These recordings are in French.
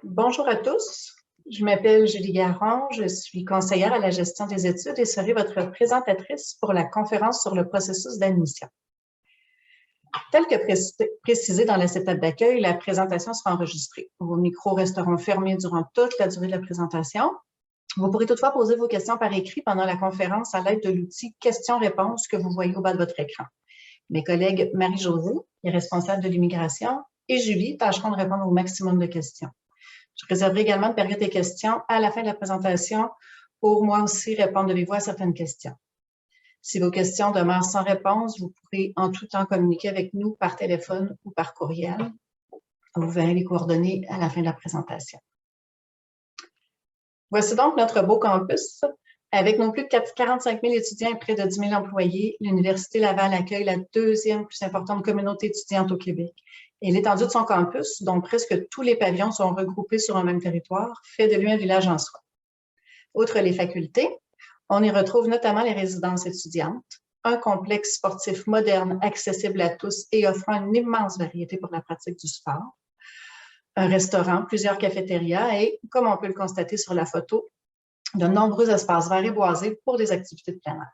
Bonjour à tous, je m'appelle Julie Garon, je suis conseillère à la gestion des études et serai votre présentatrice pour la conférence sur le processus d'admission. Tel que précisé dans la setup d'accueil, la présentation sera enregistrée. Vos micros resteront fermés durant toute la durée de la présentation. Vous pourrez toutefois poser vos questions par écrit pendant la conférence à l'aide de l'outil questions-réponses que vous voyez au bas de votre écran. Mes collègues Marie-Josée, qui est responsable de l'immigration, et Julie tâcheront de répondre au maximum de questions. Je réserverai également une période de questions à la fin de la présentation pour moi aussi répondre de vive voix à certaines questions. Si vos questions demeurent sans réponse, vous pourrez en tout temps communiquer avec nous par téléphone ou par courriel. Vous verrez les coordonnées à la fin de la présentation. Voici donc notre beau campus. Avec nos plus de 45 000 étudiants et près de 10 000 employés, l'Université Laval accueille la deuxième plus importante communauté étudiante au Québec. Et l'étendue de son campus, dont presque tous les pavillons sont regroupés sur un même territoire, fait de lui un village en soi. Outre les facultés, on y retrouve notamment les résidences étudiantes, un complexe sportif moderne, accessible à tous et offrant une immense variété pour la pratique du sport, un restaurant, plusieurs cafétérias et, comme on peut le constater sur la photo, de nombreux espaces verts et boisés pour des activités de plein air.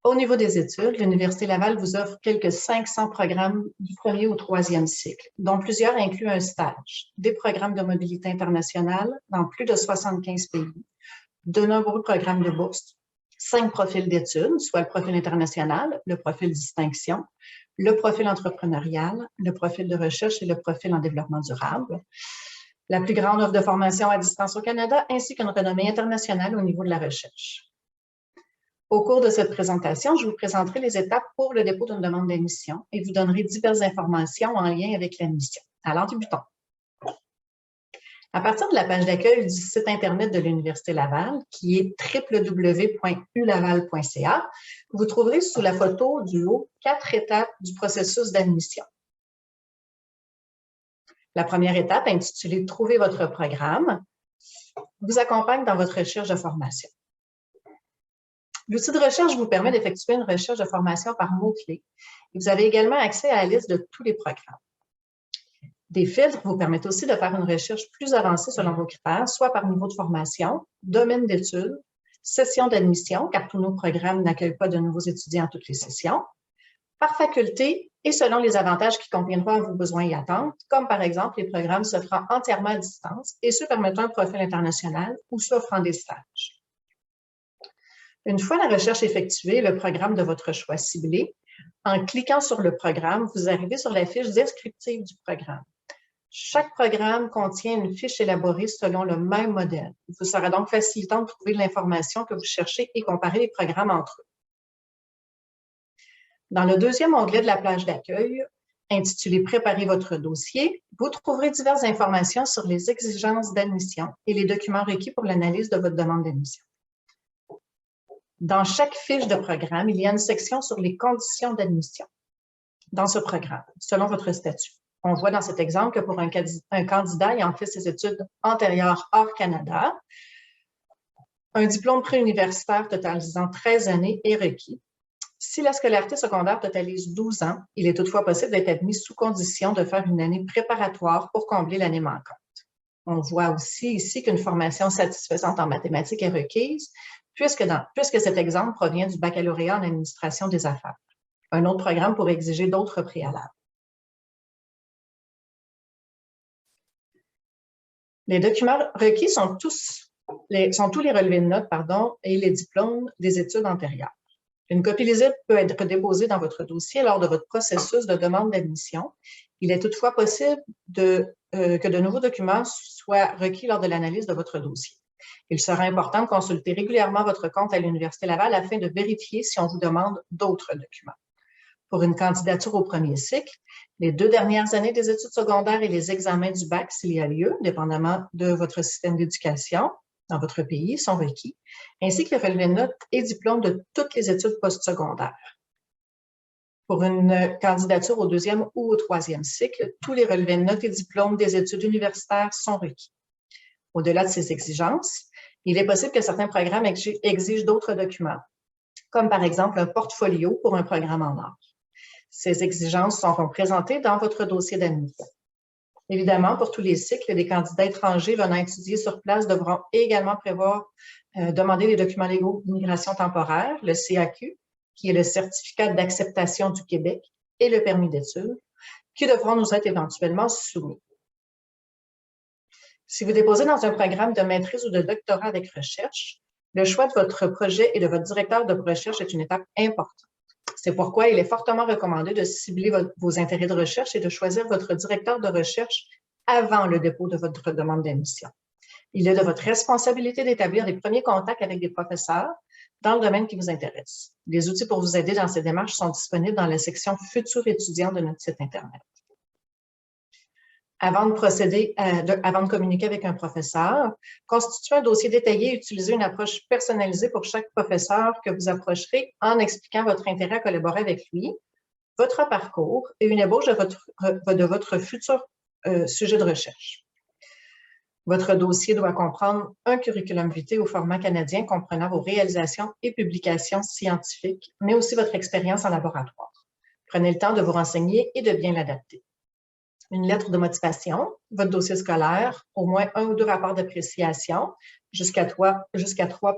Au niveau des études, l'Université Laval vous offre quelques 500 programmes du premier au troisième cycle, dont plusieurs incluent un stage, des programmes de mobilité internationale dans plus de 75 pays, de nombreux programmes de bourse, 5 profils d'études, soit le profil international, le profil distinction, le profil entrepreneurial, le profil de recherche et le profil en développement durable, la plus grande offre de formation à distance au Canada, ainsi qu'une renommée internationale au niveau de la recherche. Au cours de cette présentation, je vous présenterai les étapes pour le dépôt d'une demande d'admission et vous donnerai diverses informations en lien avec l'admission. Alors, débutons. À partir de la page d'accueil du site Internet de l'Université Laval, qui est www.ulaval.ca, vous trouverez sous la photo du haut 4 étapes du processus d'admission. La première étape, intitulée « Trouver votre programme », vous accompagne dans votre recherche de formation. L'outil de recherche vous permet d'effectuer une recherche de formation par mots-clés. Vous avez également accès à la liste de tous les programmes. Des filtres vous permettent aussi de faire une recherche plus avancée selon vos critères, soit par niveau de formation, domaine d'études, session d'admission, car tous nos programmes n'accueillent pas de nouveaux étudiants à toutes les sessions, par faculté et selon les avantages qui conviendront à vos besoins et attentes, comme par exemple les programmes s'offrant entièrement à distance et ceux permettant un profil international ou ceux offrant des stages. Une fois la recherche effectuée, le programme de votre choix ciblé, en cliquant sur le programme, vous arrivez sur la fiche descriptive du programme. Chaque programme contient une fiche élaborée selon le même modèle. Il vous sera donc facilitant de trouver l'information que vous cherchez et comparer les programmes entre eux. Dans le deuxième onglet de la page d'accueil, intitulé « Préparez votre dossier », vous trouverez diverses informations sur les exigences d'admission et les documents requis pour l'analyse de votre demande d'admission. Dans chaque fiche de programme, il y a une section sur les conditions d'admission dans ce programme, selon votre statut. On voit dans cet exemple que pour un candidat ayant fait ses études antérieures hors Canada, un diplôme préuniversitaire totalisant 13 années est requis. Si la scolarité secondaire totalise 12 ans, il est toutefois possible d'être admis sous condition de faire une année préparatoire pour combler l'année manquante. On voit aussi ici qu'une formation satisfaisante en mathématiques est requise, puisque cet exemple provient du baccalauréat en administration des affaires. Un autre programme pourrait exiger d'autres préalables. Les documents requis sont tous les relevés de notes et les diplômes des études antérieures. Une copie lisible peut être déposée dans votre dossier lors de votre processus de demande d'admission. Il est toutefois possible que de nouveaux documents soient requis lors de l'analyse de votre dossier. Il sera important de consulter régulièrement votre compte à l'Université Laval afin de vérifier si on vous demande d'autres documents. Pour une candidature au premier cycle, les 2 dernières années des études secondaires et les examens du bac, s'il y a lieu, dépendamment de votre système d'éducation dans votre pays, sont requis, ainsi que le relevé de notes et diplômes de toutes les études postsecondaires. Pour une candidature au 2e ou au 3e cycle, tous les relevés de notes et diplômes des études universitaires sont requis. Au-delà de ces exigences, il est possible que certains programmes exigent d'autres documents, comme par exemple un portfolio pour un programme en art. Ces exigences seront présentées dans votre dossier d'admission. Évidemment, pour tous les cycles, les candidats étrangers venant étudier sur place devront également demander les documents légaux d'immigration temporaire, le CAQ, qui est le certificat d'acceptation du Québec, et le permis d'études, qui devront nous être éventuellement soumis. Si vous déposez dans un programme de maîtrise ou de doctorat avec recherche, le choix de votre projet et de votre directeur de recherche est une étape importante. C'est pourquoi il est fortement recommandé de cibler vos intérêts de recherche et de choisir votre directeur de recherche avant le dépôt de votre demande d'admission. Il est de votre responsabilité d'établir les premiers contacts avec des professeurs dans le domaine qui vous intéresse. Les outils pour vous aider dans ces démarches sont disponibles dans la section « Futurs étudiants » de notre site Internet. Avant de communiquer avec un professeur, constituez un dossier détaillé et utilisez une approche personnalisée pour chaque professeur que vous approcherez en expliquant votre intérêt à collaborer avec lui, votre parcours et une ébauche de votre futur sujet de recherche. Votre dossier doit comprendre un curriculum vitae au format canadien comprenant vos réalisations et publications scientifiques, mais aussi votre expérience en laboratoire. Prenez le temps de vous renseigner et de bien l'adapter. Une lettre de motivation, votre dossier scolaire, au moins 1 ou 2 rapports d'appréciation, jusqu'à 3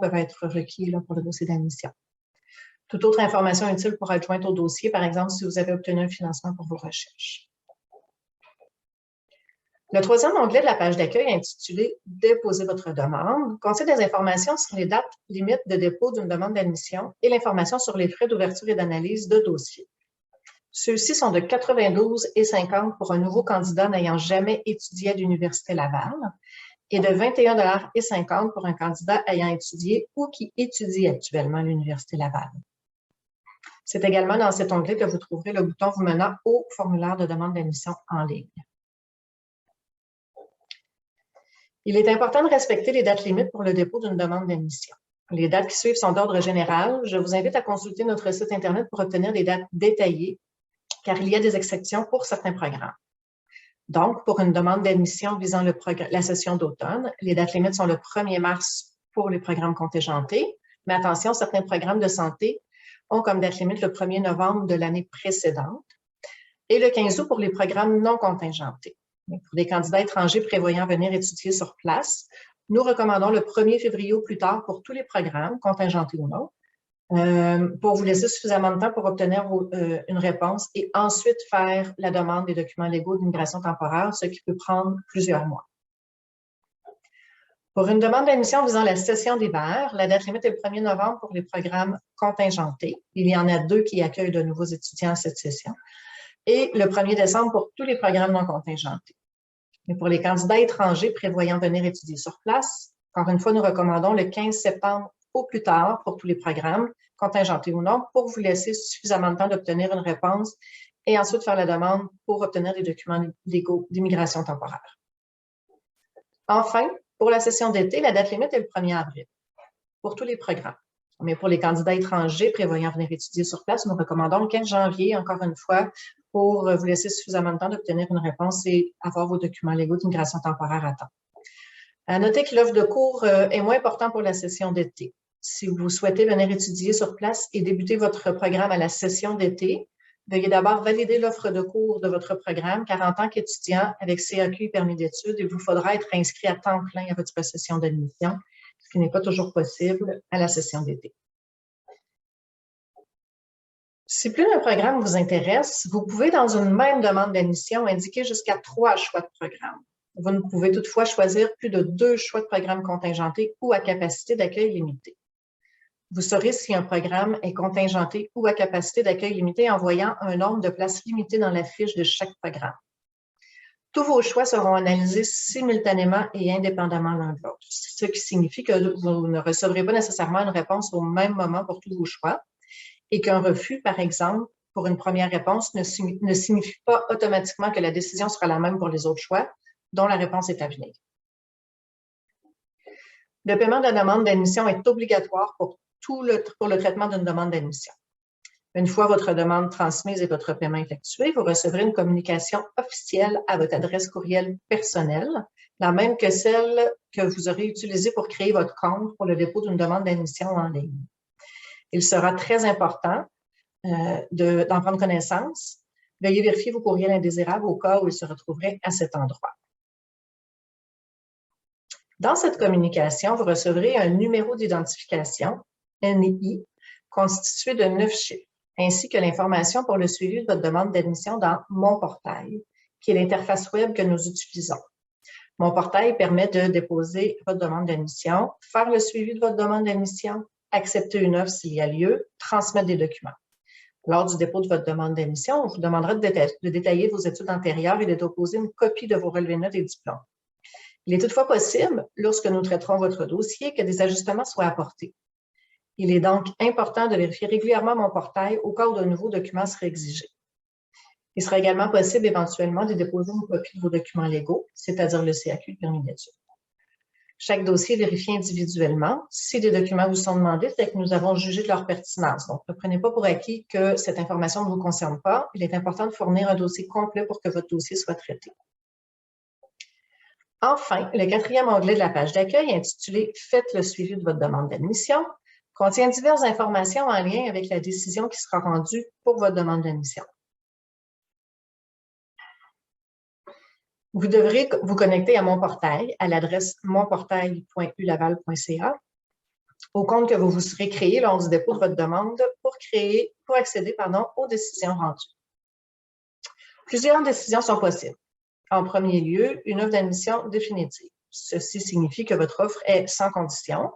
peuvent être requis pour le dossier d'admission. Toute autre information utile pourra être jointe au dossier, par exemple si vous avez obtenu un financement pour vos recherches. Le 3e onglet de la page d'accueil intitulé « Déposer votre demande » contient des informations sur les dates limites de dépôt d'une demande d'admission et l'information sur les frais d'ouverture et d'analyse de dossier. Ceux-ci sont de 92,50 pour un nouveau candidat n'ayant jamais étudié à l'Université Laval et de 21,50 pour un candidat ayant étudié ou qui étudie actuellement à l'Université Laval. C'est également dans cet onglet que vous trouverez le bouton vous menant au formulaire de demande d'admission en ligne. Il est important de respecter les dates limites pour le dépôt d'une demande d'admission. Les dates qui suivent sont d'ordre général. Je vous invite à consulter notre site Internet pour obtenir des dates détaillées, car il y a des exceptions pour certains programmes. Donc, pour une demande d'admission visant la session d'automne, les dates limites sont le 1er mars pour les programmes contingentés, mais attention, certains programmes de santé ont comme date limite le 1er novembre de l'année précédente et le 15 août pour les programmes non contingentés. Pour des candidats étrangers prévoyant venir étudier sur place, nous recommandons le 1er février au plus tard pour tous les programmes, contingentés ou non, pour vous laisser suffisamment de temps pour obtenir une réponse et ensuite faire la demande des documents légaux d'immigration temporaire, ce qui peut prendre plusieurs mois. Pour une demande d'admission visant la session d'hiver, la date limite est le 1er novembre pour les programmes contingentés. Il y en a 2 qui accueillent de nouveaux étudiants à cette session. Et le 1er décembre pour tous les programmes non contingentés. Mais pour les candidats étrangers prévoyant venir étudier sur place, encore une fois, nous recommandons le 15 septembre au plus tard pour tous les programmes, contingentés ou non, pour vous laisser suffisamment de temps d'obtenir une réponse et ensuite faire la demande pour obtenir des documents légaux d'immigration temporaire. Enfin, pour la session d'été, la date limite est le 1er avril pour tous les programmes. Mais pour les candidats étrangers prévoyant venir étudier sur place, nous recommandons le 15 janvier, encore une fois, pour vous laisser suffisamment de temps d'obtenir une réponse et avoir vos documents légaux d'immigration temporaire à temps. À noter que l'offre de cours est moins importante pour la session d'été. Si vous souhaitez venir étudier sur place et débuter votre programme à la session d'été, veuillez d'abord valider l'offre de cours de votre programme, car en tant qu'étudiant avec CAQ et permis d'études, il vous faudra être inscrit à temps plein à votre session d'admission, ce qui n'est pas toujours possible à la session d'été. Si plus d'un programme vous intéresse, vous pouvez, dans une même demande d'admission, indiquer jusqu'à 3 choix de programme. Vous ne pouvez toutefois choisir plus de 2 choix de programme contingentés ou à capacité d'accueil limitée. Vous saurez si un programme est contingenté ou à capacité d'accueil limitée en voyant un nombre de places limitées dans la fiche de chaque programme. Tous vos choix seront analysés simultanément et indépendamment l'un de l'autre, ce qui signifie que vous ne recevrez pas nécessairement une réponse au même moment pour tous vos choix et qu'un refus, par exemple, pour une première réponse ne signifie pas automatiquement que la décision sera la même pour les autres choix, dont la réponse est à venir. Le paiement de la demande d'admission est obligatoire pour le traitement d'une demande d'admission. Une fois votre demande transmise et votre paiement effectué, vous recevrez une communication officielle à votre adresse courriel personnelle, la même que celle que vous aurez utilisée pour créer votre compte pour le dépôt d'une demande d'admission en ligne. Il sera très important d'en prendre connaissance. Veuillez vérifier vos courriels indésirables au cas où ils se retrouveraient à cet endroit. Dans cette communication, vous recevrez un numéro d'identification, NI, constitué de 9 chiffres, ainsi que l'information pour le suivi de votre demande d'admission dans Mon Portail, qui est l'interface web que nous utilisons. Mon Portail permet de déposer votre demande d'admission, faire le suivi de votre demande d'admission, accepter une offre s'il y a lieu, transmettre des documents. Lors du dépôt de votre demande d'admission, on vous demandera de détailler vos études antérieures et de déposer une copie de vos relevés de notes et diplômes. Il est toutefois possible, lorsque nous traiterons votre dossier, que des ajustements soient apportés. Il est donc important de vérifier régulièrement Mon Portail au cas où de nouveaux documents seraient exigés. Il sera également possible éventuellement de déposer une copie de vos documents légaux, c'est-à-dire le CAQ, le permis d'études. Chaque dossier est vérifié individuellement. Si des documents vous sont demandés, c'est que nous avons jugé de leur pertinence. Donc, ne prenez pas pour acquis que cette information ne vous concerne pas. Il est important de fournir un dossier complet pour que votre dossier soit traité. Enfin, le 4e onglet de la page d'accueil, intitulé « Faites le suivi de votre demande d'admission », contient diverses informations en lien avec la décision qui sera rendue pour votre demande d'admission. Vous devrez vous connecter à Mon Portail à l'adresse monportail.ulaval.ca au compte que vous vous serez créé lors du dépôt de votre demande pour accéder aux décisions rendues. Plusieurs décisions sont possibles. En premier lieu, une offre d'admission définitive. Ceci signifie que votre offre est sans condition.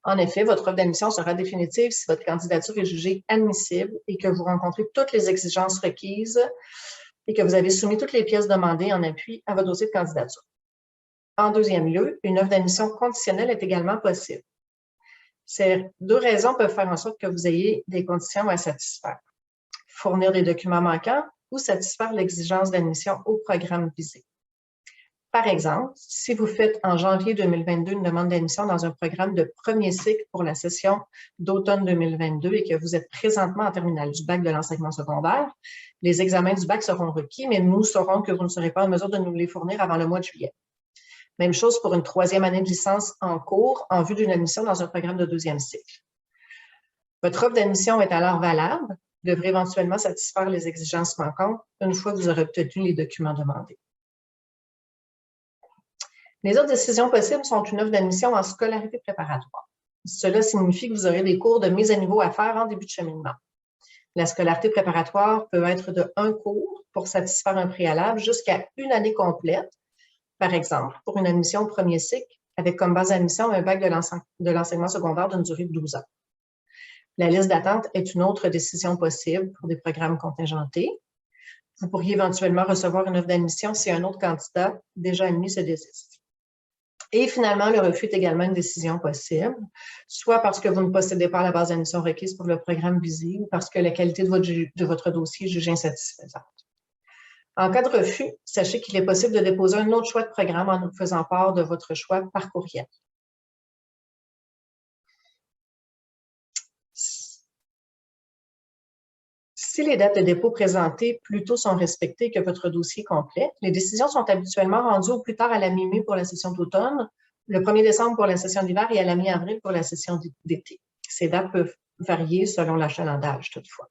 En effet, votre offre d'admission sera définitive si votre candidature est jugée admissible et que vous rencontrez toutes les exigences requises et que vous avez soumis toutes les pièces demandées en appui à votre dossier de candidature. En deuxième lieu, une offre d'admission conditionnelle est également possible. Ces deux raisons peuvent faire en sorte que vous ayez des conditions à satisfaire. Fournir des documents manquants ou satisfaire l'exigence d'admission au programme visé. Par exemple, si vous faites en janvier 2022 une demande d'admission dans un programme de premier cycle pour la session d'automne 2022 et que vous êtes présentement en terminale du bac de l'enseignement secondaire, les examens du bac seront requis, mais nous saurons que vous ne serez pas en mesure de nous les fournir avant le mois de juillet. Même chose pour une 3e année de licence en cours en vue d'une admission dans un programme de 2e cycle. Votre offre d'admission est alors valable, devrait éventuellement satisfaire les exigences manquantes une fois que vous aurez obtenu les documents demandés. Les autres décisions possibles sont une offre d'admission en scolarité préparatoire. Cela signifie que vous aurez des cours de mise à niveau à faire en début de cheminement. La scolarité préparatoire peut être de 1 cours pour satisfaire un préalable jusqu'à 1 année complète, par exemple, pour une admission au premier cycle, avec comme base d'admission un bac de l'enseignement secondaire d'une durée de 12 ans. La liste d'attente est une autre décision possible pour des programmes contingentés. Vous pourriez éventuellement recevoir une offre d'admission si un autre candidat déjà admis se désiste. Et finalement, le refus est également une décision possible, soit parce que vous ne possédez pas la base d'admission requise pour le programme visé ou parce que la qualité de votre dossier est jugée insatisfaisante. En cas de refus, sachez qu'il est possible de déposer un autre choix de programme en nous faisant part de votre choix par courriel. Si les dates de dépôt présentées plus tôt sont respectées que votre dossier complet, les décisions sont habituellement rendues au plus tard à la mi-mai pour la session d'automne, le 1er décembre pour la session d'hiver et à la mi-avril pour la session d'été. Ces dates peuvent varier selon l'achalandage toutefois.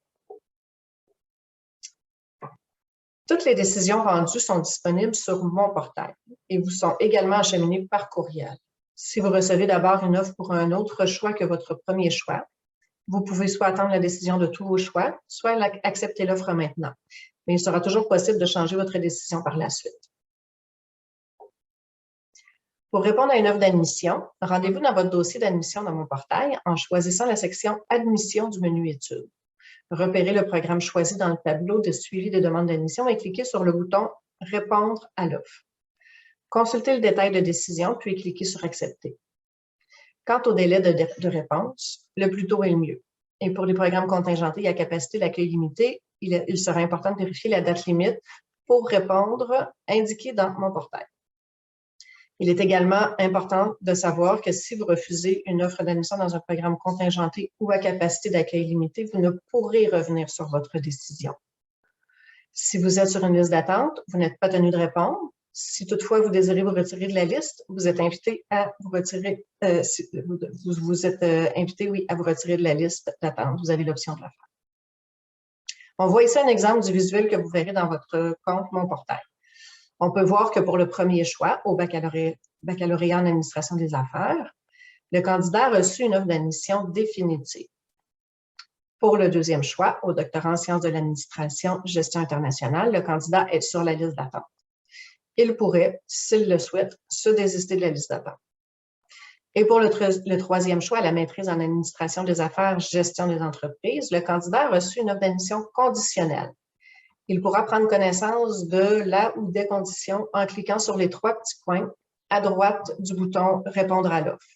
Toutes les décisions rendues sont disponibles sur Mon Portail et vous sont également acheminées par courriel. Si vous recevez d'abord une offre pour un autre choix que votre premier choix, vous pouvez soit attendre la décision de tous vos choix, soit accepter l'offre maintenant. Mais il sera toujours possible de changer votre décision par la suite. Pour répondre à une offre d'admission, rendez-vous dans votre dossier d'admission dans Mon Portail en choisissant la section « Admission » du menu « Études ». Repérez le programme choisi dans le tableau de suivi des demandes d'admission et cliquez sur le bouton « Répondre à l'offre ». Consultez le détail de décision, puis cliquez sur « Accepter ». Quant au délai de réponse, le plus tôt est le mieux. Et pour les programmes contingentés et à capacité d'accueil limitée, il sera important de vérifier la date limite pour répondre indiquée dans Mon Portail. Il est également important de savoir que si vous refusez une offre d'admission dans un programme contingenté ou à capacité d'accueil limitée, vous ne pourrez revenir sur votre décision. Si vous êtes sur une liste d'attente, vous n'êtes pas tenu de répondre. Si toutefois vous désirez vous retirer de la liste, vous êtes invité à vous retirer. Vous êtes invité, oui, à vous retirer de la liste d'attente. Vous avez l'option de le faire. On voit ici un exemple du visuel que vous verrez dans votre compte Mon Portail. On peut voir que pour le premier choix, au baccalauréat en administration des affaires, le candidat a reçu une offre d'admission définitive. Pour le deuxième choix, au doctorat en sciences de l'administration, gestion internationale, le candidat est sur la liste d'attente. Il pourrait, s'il le souhaite, se désister de la liste d'attente. Et pour le troisième choix, la maîtrise en administration des affaires, gestion des entreprises, le candidat a reçu une offre d'admission conditionnelle. Il pourra prendre connaissance de la ou des conditions en cliquant sur les 3 petits points à droite du bouton « Répondre à l'offre ».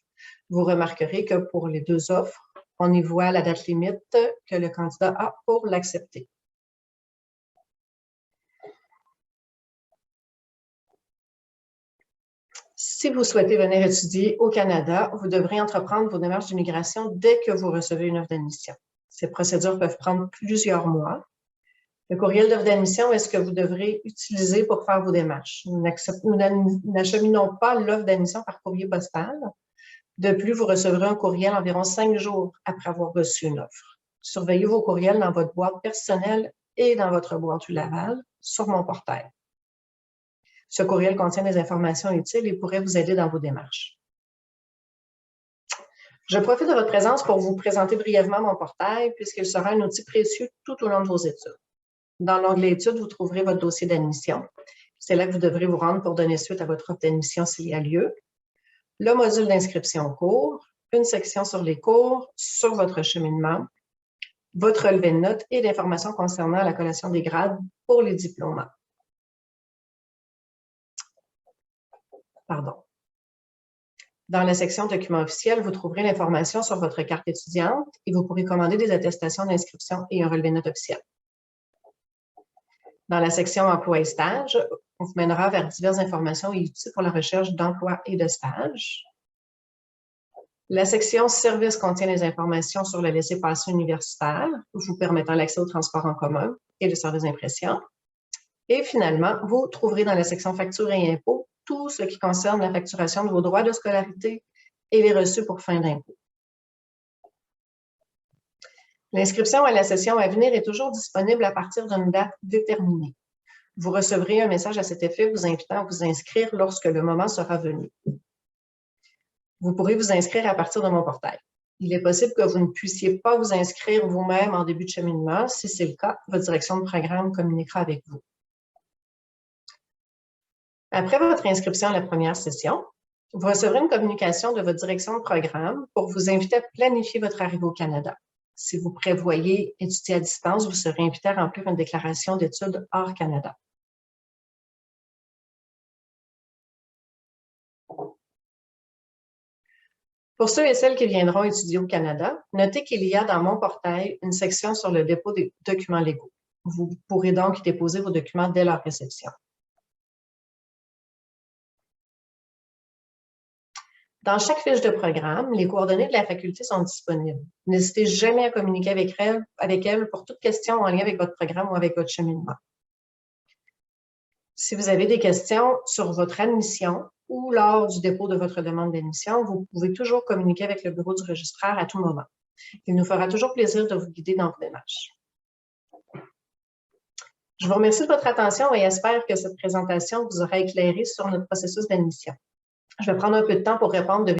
Vous remarquerez que pour les 2 offres, on y voit la date limite que le candidat a pour l'accepter. Si vous souhaitez venir étudier au Canada, vous devrez entreprendre vos démarches d'immigration dès que vous recevez une offre d'admission. Ces procédures peuvent prendre plusieurs mois. Le courriel d'offre d'admission est ce que vous devrez utiliser pour faire vos démarches. Nous n'acheminons pas l'offre d'admission par courrier postal. De plus, vous recevrez un courriel environ 5 jours après avoir reçu une offre. Surveillez vos courriels dans votre boîte personnelle et dans votre boîte Laval sur Mon Portail. Ce courriel contient des informations utiles et pourrait vous aider dans vos démarches. Je profite de votre présence pour vous présenter brièvement Mon Portail puisqu'il sera un outil précieux tout au long de vos études. Dans l'onglet Études, vous trouverez votre dossier d'admission. C'est là que vous devrez vous rendre pour donner suite à votre offre d'admission s'il y a lieu. Le module d'inscription au cours, une section sur les cours, sur votre cheminement, votre relevé de notes et l'information concernant la collation des grades pour les diplômants. Dans la section Documents officiels, vous trouverez l'information sur votre carte étudiante et vous pourrez commander des attestations d'inscription et un relevé de notes officiel. Dans la section Emploi et stages, on vous mènera vers diverses informations et outils pour la recherche d'emploi et de stage. La section Services contient les informations sur le laissez-passer universitaire, vous permettant l'accès au transport en commun et le service d'impression. Et finalement, vous trouverez dans la section Factures et impôts tout ce qui concerne la facturation de vos droits de scolarité et les reçus pour fin d'impôt. L'inscription à la session à venir est toujours disponible à partir d'une date déterminée. Vous recevrez un message à cet effet vous invitant à vous inscrire lorsque le moment sera venu. Vous pourrez vous inscrire à partir de Mon Portail. Il est possible que vous ne puissiez pas vous inscrire vous-même en début de cheminement. Si c'est le cas, votre direction de programme communiquera avec vous. Après votre inscription à la première session, vous recevrez une communication de votre direction de programme pour vous inviter à planifier votre arrivée au Canada. Si vous prévoyez étudier à distance, vous serez invité à remplir une déclaration d'études hors Canada. Pour ceux et celles qui viendront étudier au Canada, notez qu'il y a dans Mon Portail une section sur le dépôt des documents légaux. Vous pourrez donc y déposer vos documents dès leur réception. Dans chaque fiche de programme, les coordonnées de la faculté sont disponibles. N'hésitez jamais à communiquer avec elle pour toute question en lien avec votre programme ou avec votre cheminement. Si vous avez des questions sur votre admission ou lors du dépôt de votre demande d'admission, vous pouvez toujours communiquer avec le bureau du registraire à tout moment. Il nous fera toujours plaisir de vous guider dans vos démarches. Je vous remercie de votre attention et espère que cette présentation vous aura éclairé sur notre processus d'admission. Je vais prendre un peu de temps pour répondre